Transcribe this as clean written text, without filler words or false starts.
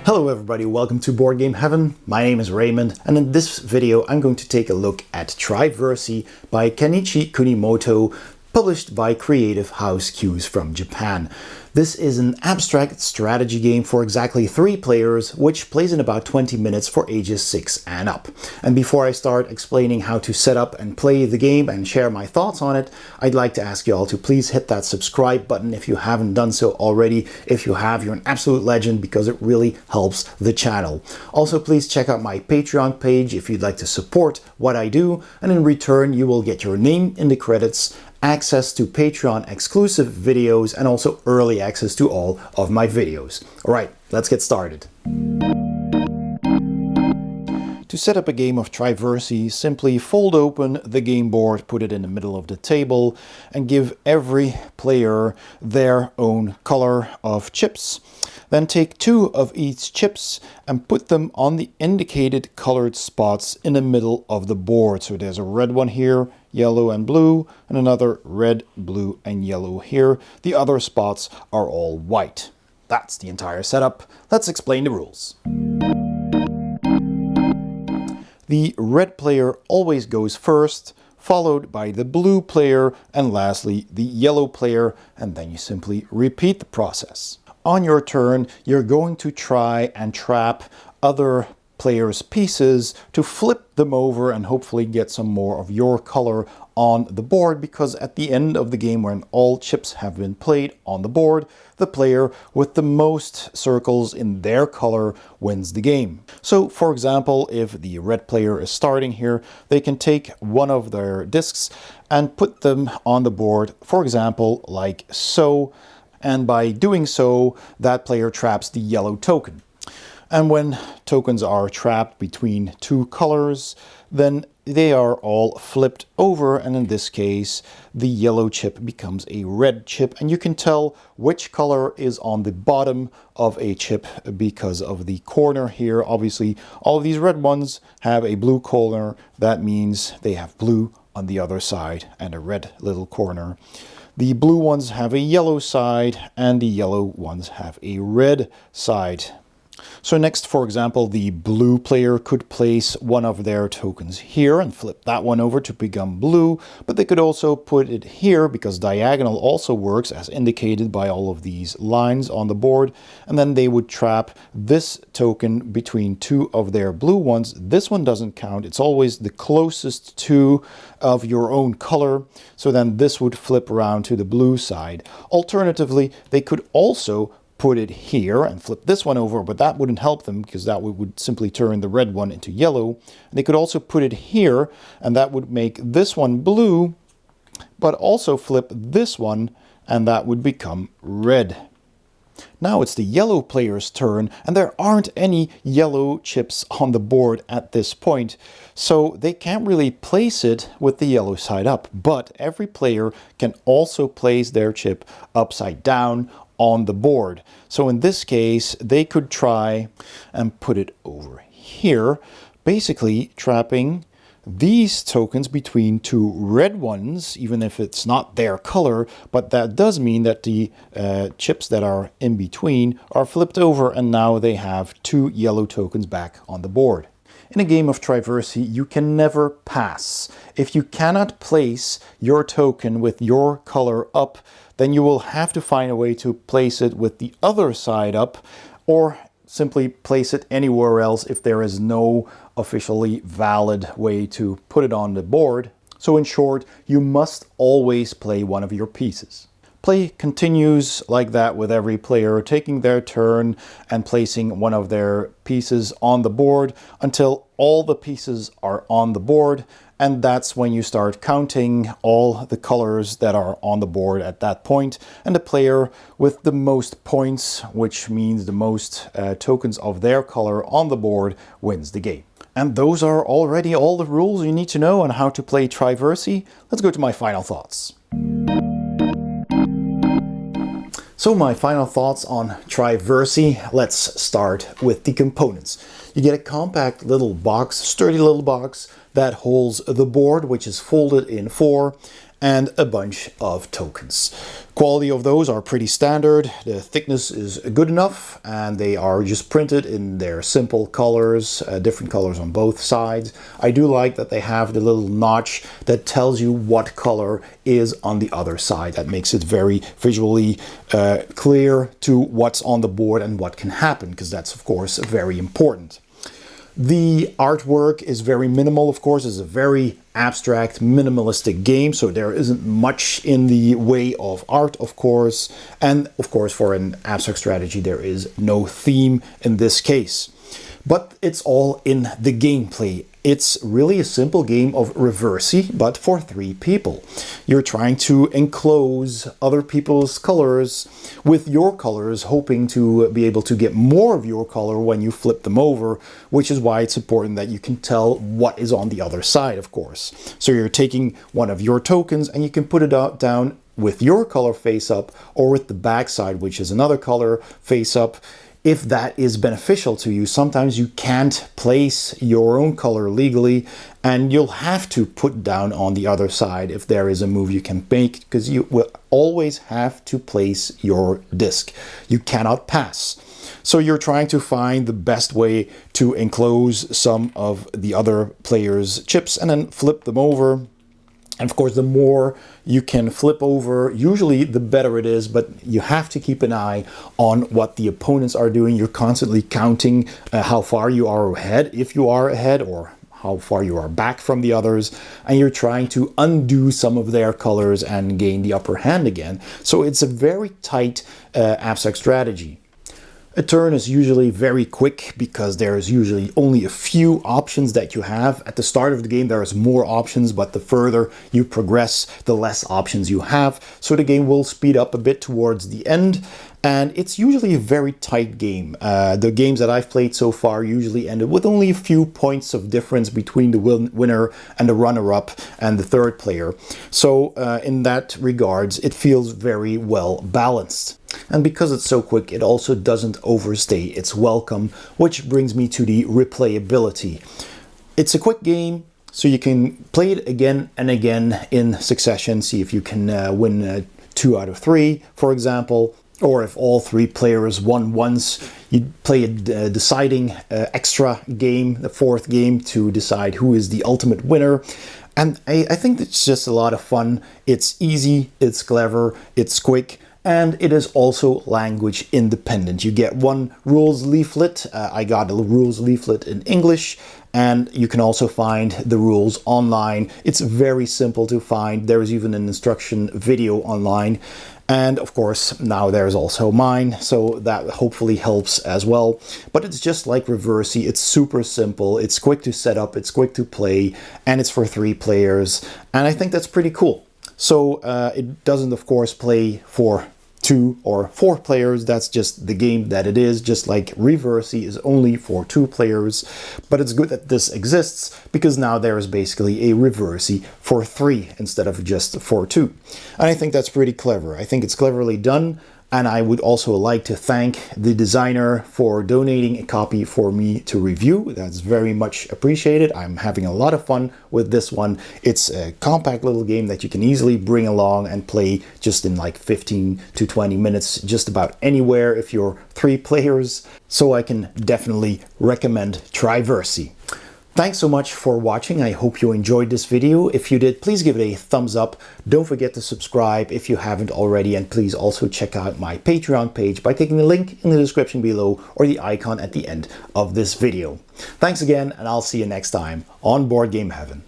Hello everybody, welcome to Boardgame Heaven. My name is Raymond, and in this video I'm going to take a look at Triversi by Kenichi Kunimoto, published by Creative House Cues from Japan. This is an abstract strategy game for exactly 3 players, which plays in about 20 minutes for ages 6 and up. And before I start explaining how to set up and play the game and share my thoughts on it, I'd like to ask you all to please hit that subscribe button if you haven't done so already. If you have, you're an absolute legend because it really helps the channel. Also, please check out my Patreon page if you'd like to support what I do, and in return you will get your name in the credits, access to Patreon exclusive videos, and also early access to all of my videos. Alright, let's get started. To set up a game of Triversi, simply fold open the game board, put it in the middle of the table, and give every player their own color of chips. Then take 2 of each chips and put them on the indicated colored spots in the middle of the board. So there's a red one here, yellow and blue, and another red, blue, and yellow here. The other spots are all white. That's the entire setup. Let's explain the rules. The red player always goes first, followed by the blue player, and lastly the yellow player, and then you simply repeat the process. On your turn, you're going to try and trap other players' pieces to flip them over and hopefully get some more of your color on the board, because at the end of the game, when all chips have been played on the board, the player with the most circles in their color wins the game. So for example, if the red player is starting here, they can take one of their discs and put them on the board, for example, like so. And by doing so, that player traps the yellow token. And when tokens are trapped between 2 colors, then they are all flipped over, and in this case the yellow chip becomes a red chip, and you can tell which color is on the bottom of a chip because of the corner here. Obviously all of these red ones have a blue corner. That means they have blue on the other side and a red little corner. The blue ones have a yellow side, and the yellow ones have a red side. So next, for example, the blue player could place one of their tokens here and flip that one over to become blue, but they could also put it here because diagonal also works as indicated by all of these lines on the board, and then they would trap this token between 2 of their blue ones. This one doesn't count, it's always the closest to of your own color, so then this would flip around to the blue side. Alternatively, they could also put it here and flip this one over, but that wouldn't help them because that would simply turn the red one into yellow. And they could also put it here, and that would make this one blue, but also flip this one, and that would become red. Now it's the yellow player's turn, and there aren't any yellow chips on the board at this point, so they can't really place it with the yellow side up, but every player can also place their chip upside down on the board. So in this case, they could try and put it over here, basically trapping these tokens between 2 red ones, even if it's not their color, but that does mean that the chips that are in between are flipped over, and now they have 2 yellow tokens back on the board. In a game of Triversi, you can never pass. If you cannot place your token with your color up, then you will have to find a way to place it with the other side up, or simply place it anywhere else if there is no officially valid way to put it on the board. So in short, you must always play one of your pieces. Play continues like that with every player taking their turn and placing one of their pieces on the board until all the pieces are on the board, and that's when you start counting all the colors that are on the board at that point, and the player with the most points, which means the most tokens of their color on the board, wins the game. And those are already all the rules you need to know on how to play Triversi. Let's go to my final thoughts. So my final thoughts on Triversi. Let's start with the components. You get a compact little box, sturdy little box that holds the board, which is folded in 4, and a bunch of tokens. Quality of those are pretty standard. The thickness is good enough, and they are just printed in their simple colors, different colors on both sides. I do like that they have the little notch that tells you what color is on the other side. That makes it very visually clear to what's on the board and what can happen, because that's of course very important. The artwork is very minimal, of course. It's a very abstract, minimalistic game, so there isn't much in the way of art, of course. And of course, for an abstract strategy, there is no theme in this case. But it's all in the gameplay. It's really a simple game of Triversi, but for 3 people. You're trying to enclose other people's colors with your colors, hoping to be able to get more of your color when you flip them over, which is why it's important that you can tell what is on the other side, of course. So you're taking one of your tokens and you can put it down with your color face up or with the back side, which is another color face up. If that is beneficial to you, sometimes you can't place your own color legally and you'll have to put down on the other side if there is a move you can make, because you will always have to place your disc. You cannot pass. So you're trying to find the best way to enclose some of the other players' chips and then flip them over. And of course, the more you can flip over, usually the better it is, but you have to keep an eye on what the opponents are doing. You're constantly counting how far you are ahead, if you are ahead, or how far you are back from the others, and you're trying to undo some of their colors and gain the upper hand again. So it's a very tight abstract strategy. A turn is usually very quick because there's usually only a few options that you have. At the start of the game, there's more options, but the further you progress, the less options you have. So the game will speed up a bit towards the end, and it's usually a very tight game. The games that I've played so far usually ended with only a few points of difference between the winner and the runner-up and the third player. So in that regards, it feels very well balanced. And because it's so quick, it also doesn't overstay its welcome, which brings me to the replayability. It's a quick game, so you can play it again and again in succession, see if you can win 2 out of 3, for example. Or if all 3 players won once, you play a deciding extra game, the 4th game, to decide who is the ultimate winner. And I think it's just a lot of fun. It's easy, it's clever, it's quick, and it is also language independent. You get one rules leaflet. I got a rules leaflet in English, and you can also find the rules online. It's very simple to find. There is even an instruction video online. And of course, now there's also mine, so that hopefully helps as well. But it's just like Triversi. It's super simple, it's quick to set up, it's quick to play, and it's for 3 players. And I think that's pretty cool. So it doesn't, of course, play for 2 or 4 players. That's just the game that it is, just like Triversi is only for 2 players. But it's good that this exists, because now there is basically a Triversi for 3 instead of just for 2. And I think that's pretty clever. I think it's cleverly done. And I would also like to thank the designer for donating a copy for me to review. That's very much appreciated. I'm having a lot of fun with this one. It's a compact little game that you can easily bring along and play just in like 15 to 20 minutes, just about anywhere if you're 3 players. So I can definitely recommend Triversi. Thanks so much for watching. I hope you enjoyed this video. If you did, please give it a thumbs up. Don't forget to subscribe if you haven't already, and please also check out my Patreon page by clicking the link in the description below or the icon at the end of this video. Thanks again, and I'll see you next time on Board Game Heaven.